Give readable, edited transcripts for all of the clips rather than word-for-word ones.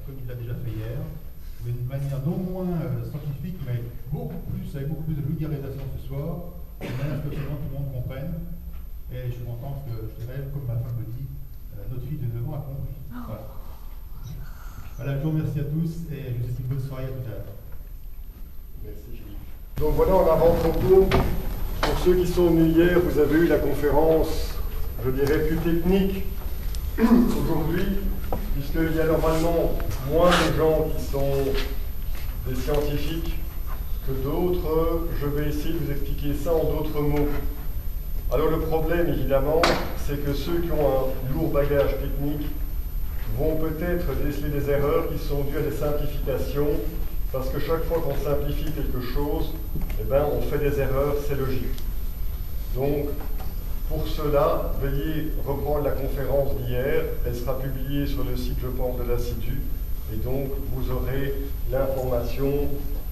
comme il l'a déjà fait hier, mais d'une manière non moins scientifique, mais avec beaucoup plus de vulgarisation ce soir, de manière que tout le monde comprenne. Et je suis content que, je dirais, comme ma femme me dit, notre fille de 9 ans a compris. Voilà. Voilà, je vous remercie à tous et je vous souhaite une bonne soirée à tout à l'heure. Merci Philippe. Donc voilà, en avant-propos, pour ceux qui sont venus hier, vous avez eu la conférence, je dirais, plus technique aujourd'hui, puisqu'il y a normalement moins de gens qui sont des scientifiques que d'autres. Je vais essayer de vous expliquer ça en d'autres mots. Alors le problème, évidemment, c'est que ceux qui ont un lourd bagage technique vont peut-être déceler des erreurs qui sont dues à des simplifications, parce que chaque fois qu'on simplifie quelque chose, eh ben, on fait des erreurs, c'est logique. Donc, pour cela, veuillez reprendre la conférence d'hier. Elle sera publiée sur le site, je pense, de l'Institut, et donc vous aurez l'information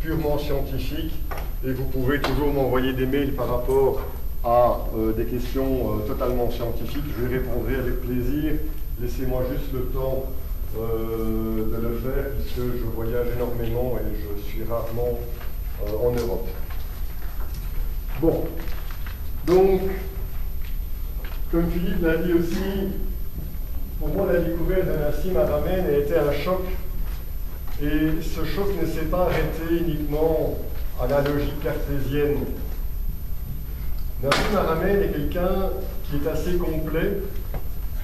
purement scientifique, et vous pouvez toujours m'envoyer des mails par rapport à des questions totalement scientifiques. Je y répondrai avec plaisir. Laissez-moi juste le temps de le faire, puisque je voyage énormément et je suis rarement en Europe. Bon, donc, comme Philippe l'a dit aussi, pour moi la découverte de Nassim Haramein a été un choc, et ce choc ne s'est pas arrêté uniquement à la logique cartésienne. Nassim Haramein est quelqu'un qui est assez complet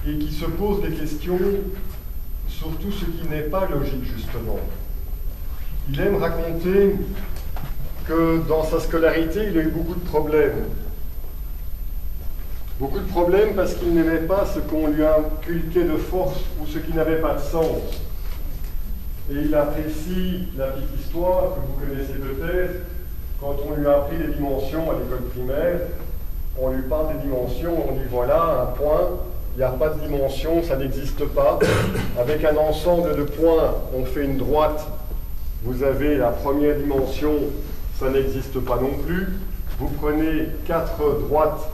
et qui se pose des questions sur tout ce qui n'est pas logique, justement. Il aime raconter que dans sa scolarité, il a eu beaucoup de problèmes. Beaucoup de problèmes parce qu'il n'aimait pas ce qu'on lui inculquait de force ou ce qui n'avait pas de sens. Et il apprécie la petite histoire que vous connaissez peut-être, quand on lui a appris les dimensions à l'école primaire, on lui parle des dimensions, on dit voilà, un point, il n'y a pas de dimension, ça n'existe pas. Avec un ensemble de points, on fait une droite, vous avez la première dimension, ça n'existe pas non plus. Vous prenez 4 droites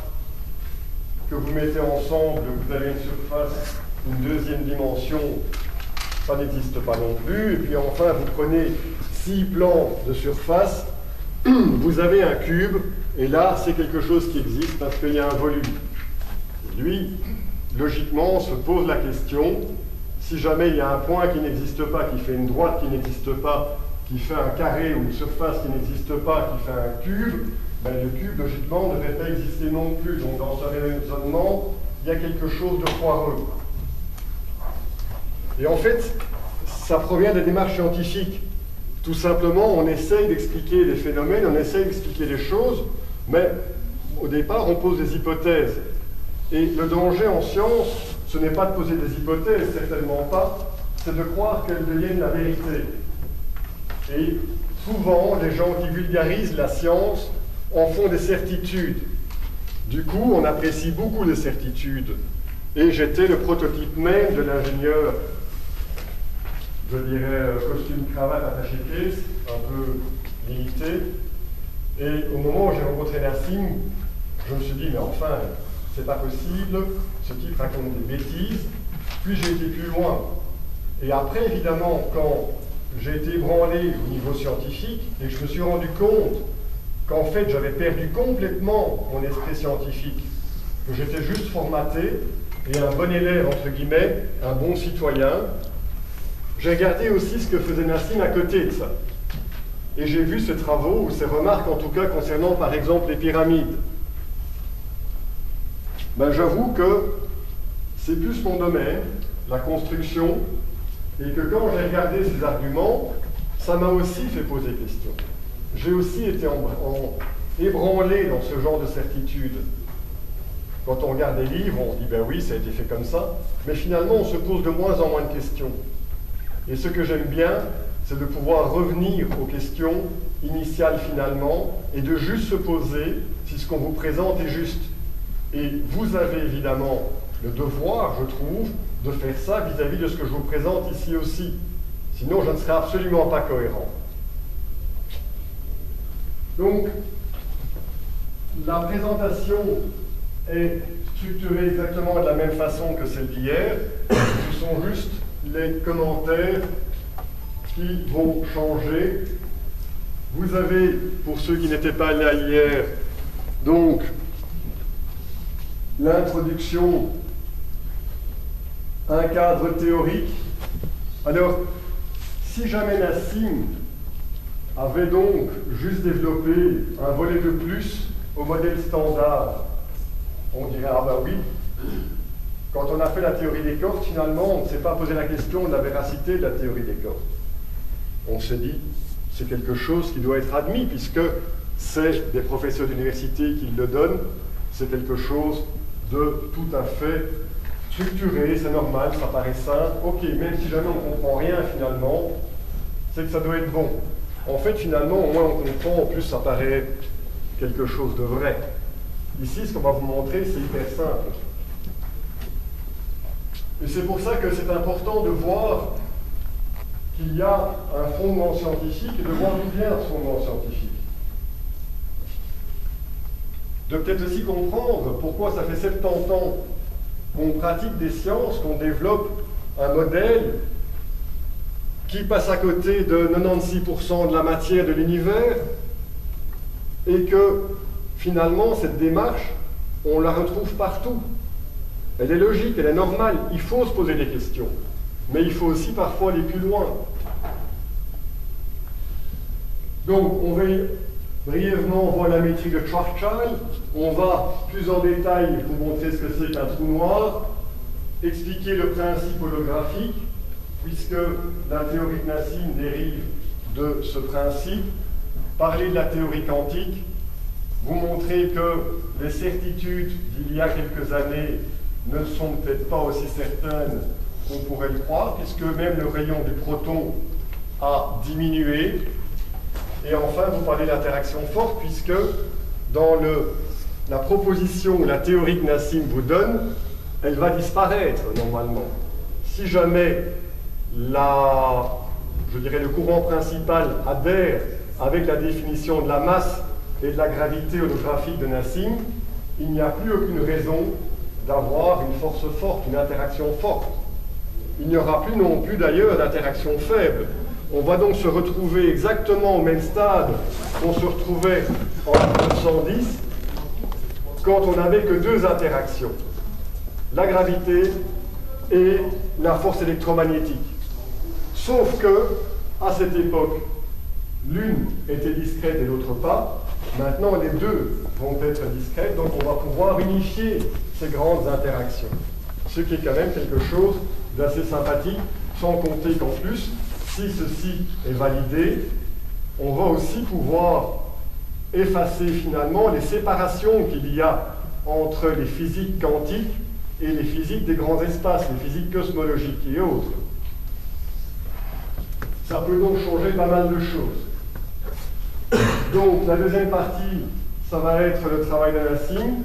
que vous mettez ensemble, vous avez une surface, une deuxième dimension, ça n'existe pas non plus. Et puis enfin, vous prenez 6 plans de surface, vous avez un cube, et là, c'est quelque chose qui existe parce qu'il y a un volume. Et lui, logiquement, se pose la question, si jamais il y a un point qui n'existe pas, qui fait une droite qui n'existe pas, qui fait un carré ou une surface qui n'existe pas, qui fait un cube, ben le cube, logiquement, ne devrait pas exister non plus. Donc, dans ce raisonnement, il y a quelque chose de foireux. Et en fait, ça provient des démarches scientifiques. Tout simplement, on essaye d'expliquer les phénomènes, on essaye d'expliquer les choses, mais au départ, on pose des hypothèses. Et le danger en science, ce n'est pas de poser des hypothèses, certainement pas, c'est de croire qu'elles deviennent la vérité. Et souvent, les gens qui vulgarisent la science en font des certitudes. Du coup, on apprécie beaucoup les certitudes. Et j'étais le prototype même de l'ingénieur, je dirais, costume, cravate, attaché caisse, un peu limité. Et au moment où j'ai rencontré Nassim, je me suis dit, mais enfin, c'est pas possible, ce type raconte des bêtises. Puis j'ai été plus loin. Et après, évidemment, quand j'ai été ébranlé au niveau scientifique, et je me suis rendu compte qu'en fait, j'avais perdu complètement mon esprit scientifique, que j'étais juste formaté, et un bon élève, entre guillemets, un bon citoyen, j'ai regardé aussi ce que faisait Nassim à côté de ça. Et j'ai vu ses travaux, ou ses remarques en tout cas, concernant par exemple les pyramides. Ben, j'avoue que c'est plus mon domaine, la construction, et que quand j'ai regardé ces arguments, ça m'a aussi fait poser question. J'ai aussi été ébranlé dans ce genre de certitude. Quand on regarde les livres, on se dit, ben oui, ça a été fait comme ça, mais finalement, on se pose de moins en moins de questions. Et ce que j'aime bien, c'est de pouvoir revenir aux questions initiales finalement, et de juste se poser si ce qu'on vous présente est juste. Et vous avez évidemment le devoir, je trouve, de faire ça vis-à-vis de ce que je vous présente ici aussi. Sinon, je ne serai absolument pas cohérent. Donc, la présentation est structurée exactement de la même façon que celle d'hier. Ce sont juste les commentaires qui vont changer. Vous avez, pour ceux qui n'étaient pas là hier, donc l'introduction, un cadre théorique. Alors, si jamais Nassim avait donc juste développé un volet de plus au modèle standard, on dirait, ah ben oui, quand on a fait la théorie des cordes, finalement, on ne s'est pas posé la question de la véracité de la théorie des cordes. On s'est dit, c'est quelque chose qui doit être admis, puisque c'est des professeurs d'université qui le donnent, c'est quelque chose de tout à fait structuré, c'est normal, ça paraît simple, ok, même si jamais on ne comprend rien finalement, c'est que ça doit être bon. En fait, finalement, au moins on comprend, en plus ça paraît quelque chose de vrai. Ici, ce qu'on va vous montrer, c'est hyper simple. Et c'est pour ça que c'est important de voir qu'il y a un fondement scientifique et de voir d'où vient ce fondement scientifique. De peut-être aussi comprendre pourquoi ça fait 70 ans qu'on pratique des sciences, qu'on développe un modèle qui passe à côté de 96% de la matière de l'univers et que finalement cette démarche, on la retrouve partout. Elle est logique, elle est normale, il faut se poser des questions, mais il faut aussi parfois aller plus loin. Donc on va brièvement voir la métrique de Schwarzschild, on va plus en détail vous montrer ce que c'est qu'un trou noir, expliquer le principe holographique, puisque la théorie de Nassim dérive de ce principe, parler de la théorie quantique, vous montrer que les certitudes d'il y a quelques années ne sont peut-être pas aussi certaines qu'on pourrait le croire, puisque même le rayon du proton a diminué. Et enfin, vous parlez d'interaction forte, puisque dans la proposition, la théorie que Nassim vous donne, elle va disparaître normalement. Si jamais le courant principal adhère avec la définition de la masse et de la gravité holographique de Nassim, il n'y a plus aucune raison d'avoir une force forte, une interaction forte. Il n'y aura plus non plus d'ailleurs d'interaction faible. On va donc se retrouver exactement au même stade qu'on se retrouvait en 1910 quand on n'avait que deux interactions, la gravité et la force électromagnétique. Sauf que, à cette époque, l'une était discrète et l'autre pas. Maintenant, les deux vont être discrètes, donc on va pouvoir unifier ces grandes interactions. Ce qui est quand même quelque chose d'assez sympathique, sans compter qu'en plus, si ceci est validé, on va aussi pouvoir effacer finalement les séparations qu'il y a entre les physiques quantiques et les physiques des grands espaces, les physiques cosmologiques et autres. Ça peut donc changer pas mal de choses. Donc la deuxième partie, ça va être le travail de Nassim.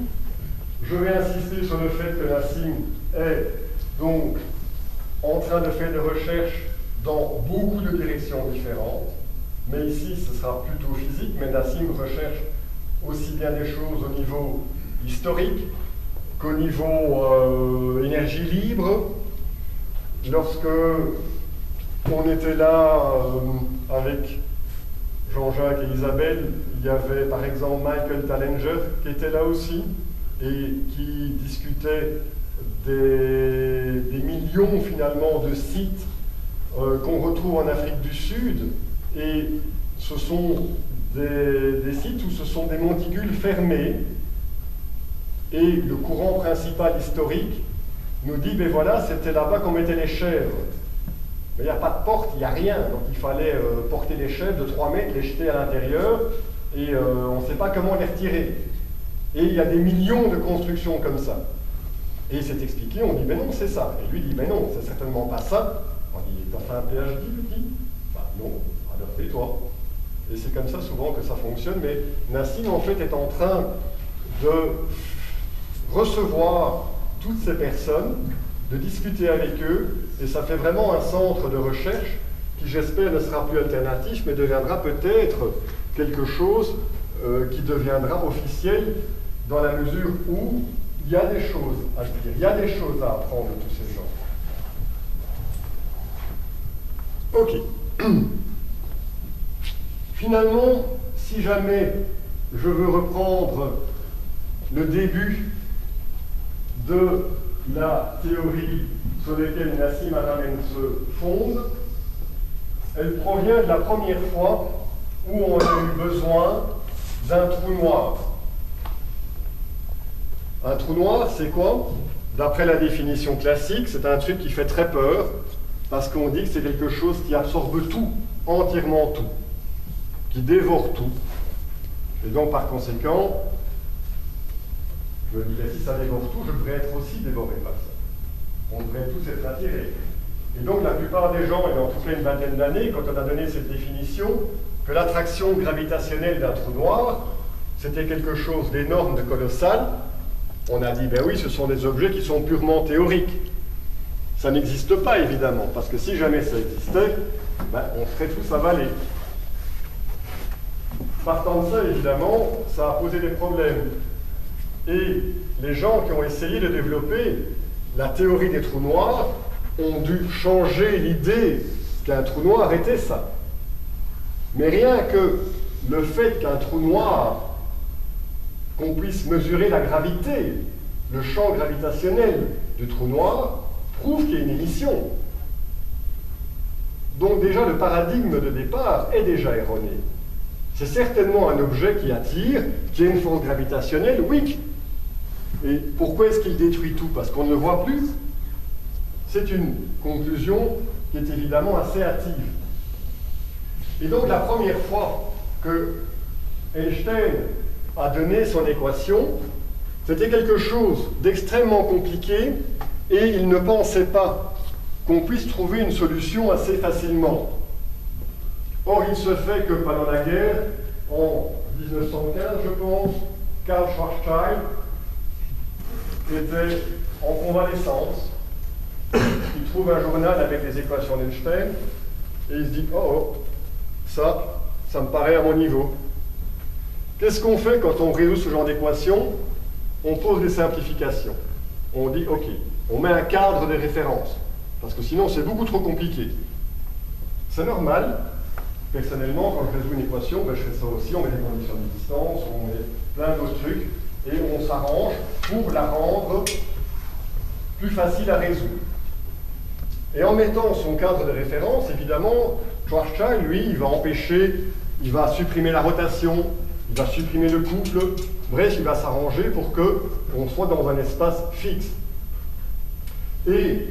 Je vais insister sur le fait que Nassim est donc en train de faire des recherches dans beaucoup de directions différentes. Mais ici, ce sera plutôt physique, mais Nassim recherche aussi bien des choses au niveau historique qu'au niveau énergie libre. Lorsque on était là avec Jean-Jacques et Isabelle, il y avait par exemple Michael Tallinger qui était là aussi et qui discutait des millions finalement de sites qu'on retrouve en Afrique du Sud, et ce sont des sites où ce sont des monticules fermés, et le courant principal historique nous dit, ben voilà, c'était là-bas qu'on mettait les chèvres. Mais il n'y a pas de porte, il n'y a rien, donc il fallait porter les chèvres de 3 mètres, les jeter à l'intérieur, et on ne sait pas comment les retirer. Et il y a des millions de constructions comme ça. Et il s'est expliqué, on dit, mais non, c'est ça. Et lui dit, mais non, c'est certainement pas ça. On dit, t'as fait un PhD, petit? Bah non, alors fais-toi. Et c'est comme ça souvent que ça fonctionne, mais Nassim en fait est en train de recevoir toutes ces personnes, de discuter avec eux, et ça fait vraiment un centre de recherche qui, j'espère, ne sera plus alternatif, mais deviendra peut-être quelque chose qui deviendra officiel dans la mesure où il y a des choses à dire, il y a des choses à apprendre de tous ces gens. Ok, Finalement, si jamais je veux reprendre le début de la théorie sur laquelle Nassim Haramein se fonde, elle provient de la première fois où on a eu besoin d'un trou noir. Un trou noir, c'est quoi? D'après la définition classique, c'est un truc qui fait très peur, parce qu'on dit que c'est quelque chose qui absorbe tout, entièrement tout, qui dévore tout. Et donc, par conséquent, je me dis, si ça dévore tout, je devrais être aussi dévoré par ça. On devrait tous être attirés. Et donc, la plupart des gens, et en tout cas une vingtaine d'années, quand on a donné cette définition, que l'attraction gravitationnelle d'un trou noir, c'était quelque chose d'énorme, de colossal, on a dit, ben oui, ce sont des objets qui sont purement théoriques. Ça n'existe pas, évidemment, parce que si jamais ça existait, ben, on serait tous avalés. Partant de ça, évidemment, ça a posé des problèmes. Et les gens qui ont essayé de développer la théorie des trous noirs ont dû changer l'idée qu'un trou noir était ça. Mais rien que le fait qu'un trou noir, qu'on puisse mesurer la gravité, le champ gravitationnel du trou noir, prouve qu'il y a une émission. Donc déjà, le paradigme de départ est déjà erroné. C'est certainement un objet qui attire, qui a une force gravitationnelle, oui. Et pourquoi est-ce qu'il détruit tout? Parce qu'on ne le voit plus. C'est une conclusion qui est évidemment assez hâtive. Et donc la première fois que Einstein a donné son équation, c'était quelque chose d'extrêmement compliqué et il ne pensait pas qu'on puisse trouver une solution assez facilement. Or, il se fait que pendant la guerre, en 1915, je pense, Karl Schwarzschild était en convalescence. Il trouve un journal avec les équations d'Einstein et il se dit « Oh, ça me paraît à mon niveau ». Qu'est-ce qu'on fait quand on résout ce genre d'équation? On pose des simplifications. On dit « Ok, on met un cadre de référence, parce que sinon c'est beaucoup trop compliqué ». C'est normal. Personnellement, quand je résous une équation, ben, je fais ça aussi, on met des conditions de distance, on met plein d'autres trucs, et on s'arrange pour la rendre plus facile à résoudre. Et en mettant son cadre de référence, évidemment, Schwarzschild, lui, il va supprimer la rotation, il va supprimer le couple, bref, il va s'arranger pour qu'on soit dans un espace fixe. Et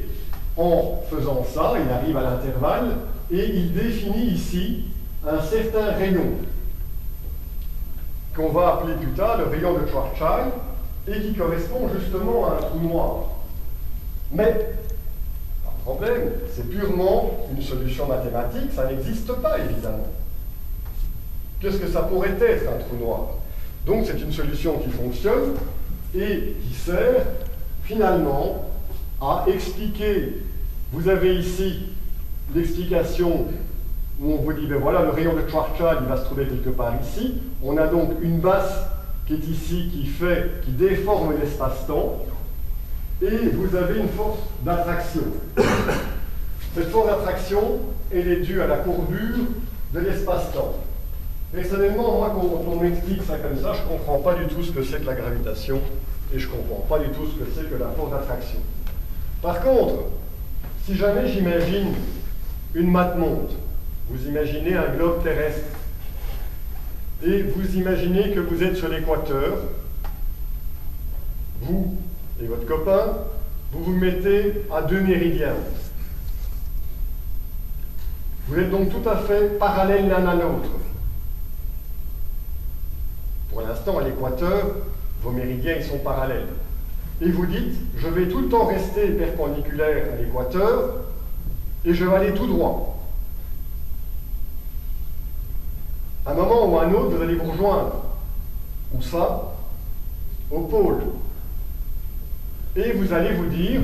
en faisant ça, il arrive à l'intervalle, et il définit ici un certain rayon qu'on va appeler plus tard le rayon de Schwarzschild et qui correspond justement à un trou noir. Mais, pas de problème, c'est purement une solution mathématique, ça n'existe pas évidemment. Qu'est-ce que ça pourrait être un trou noir? Donc c'est une solution qui fonctionne et qui sert finalement à expliquer. Vous avez ici l'explication où on vous dit, ben voilà, le rayon de Schwarzschild, il va se trouver quelque part ici. On a donc une masse qui est ici, qui déforme l'espace-temps, et vous avez une force d'attraction. Cette force d'attraction, elle est due à la courbure de l'espace-temps. Personnellement, moi, quand on m'explique ça comme ça, je ne comprends pas du tout ce que c'est que la gravitation, et je ne comprends pas du tout ce que c'est que la force d'attraction. Par contre, si jamais j'imagine une mate-monde, vous imaginez un globe terrestre, et vous imaginez que vous êtes sur l'équateur, vous et votre copain, vous vous mettez à 2 méridiens. Vous êtes donc tout à fait parallèles l'un à l'autre. Pour l'instant, à l'équateur, vos méridiens ils sont parallèles. Et vous dites, je vais tout le temps rester perpendiculaire à l'équateur, et je vais aller tout droit. À un moment ou à un autre, vous allez vous rejoindre. Où ça? Au pôle. Et vous allez vous dire,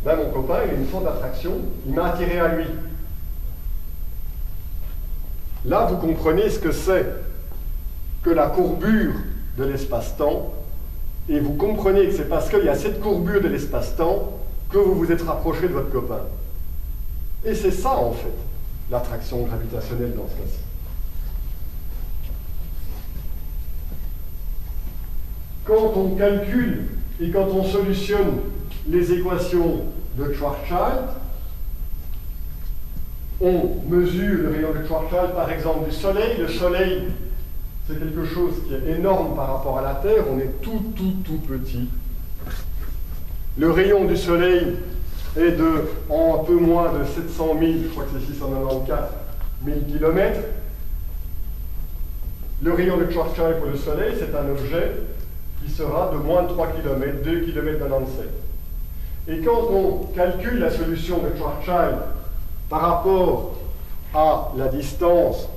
ben mon copain, il a une force d'attraction, il m'a attiré à lui. Là, vous comprenez ce que c'est que la courbure de l'espace-temps, et vous comprenez que c'est parce qu'il y a cette courbure de l'espace-temps que vous vous êtes rapproché de votre copain. Et c'est ça, en fait. l'attraction gravitationnelle dans ce cas-ci. Quand on calcule et quand on solutionne les équations de Schwarzschild, on mesure le rayon de Schwarzschild par exemple du Soleil. Le Soleil, c'est quelque chose qui est énorme par rapport à la Terre, on est tout petit. Le rayon du Soleil est de un peu moins de 700 000, je crois que c'est 694 000 km. Le rayon de Schwarzschild pour le Soleil, c'est un objet qui sera de moins de 3 km, 2 km 97. Et quand on calcule la solution de Schwarzschild par rapport à la distance,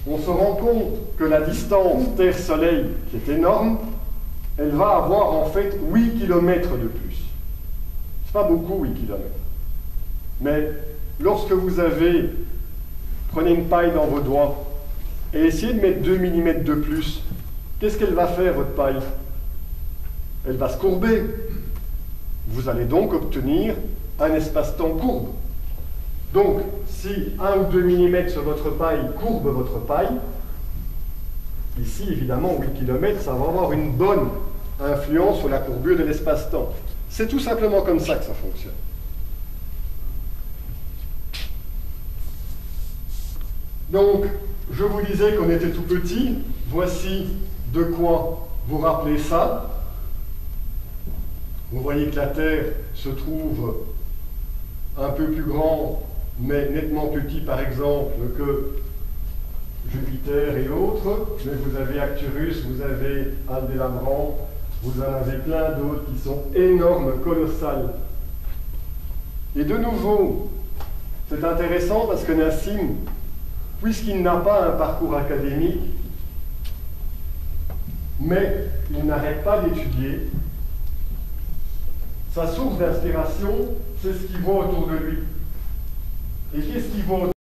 on se rend compte que la distance Terre-Soleil, qui est énorme, elle va avoir en fait 8 km de plus. C'est pas beaucoup 8 km. Mais lorsque vous avez, prenez une paille dans vos doigts et essayez de mettre 2 mm de plus, qu'est-ce qu'elle va faire, votre paille? Elle va se courber. Vous allez donc obtenir un espace-temps courbe. Donc, si 1 ou 2 mm sur votre paille courbe votre paille, ici, évidemment, 8 km, ça va avoir une bonne influence sur la courbure de l'espace-temps. C'est tout simplement comme ça que ça fonctionne. Donc, je vous disais qu'on était tout petit. Voici de quoi vous rappelez ça. Vous voyez que la Terre se trouve un peu plus grand, mais nettement plus petit, par exemple, que Jupiter et autres. Mais vous avez Arcturus, vous avez Aldélamran, vous en avez plein d'autres qui sont énormes, colossales. Et de nouveau, c'est intéressant parce que Nassim, puisqu'il n'a pas un parcours académique, mais il n'arrête pas d'étudier, sa source d'inspiration, c'est ce qu'il voit autour de lui. Et qu'est-ce qu'il voit autour de lui?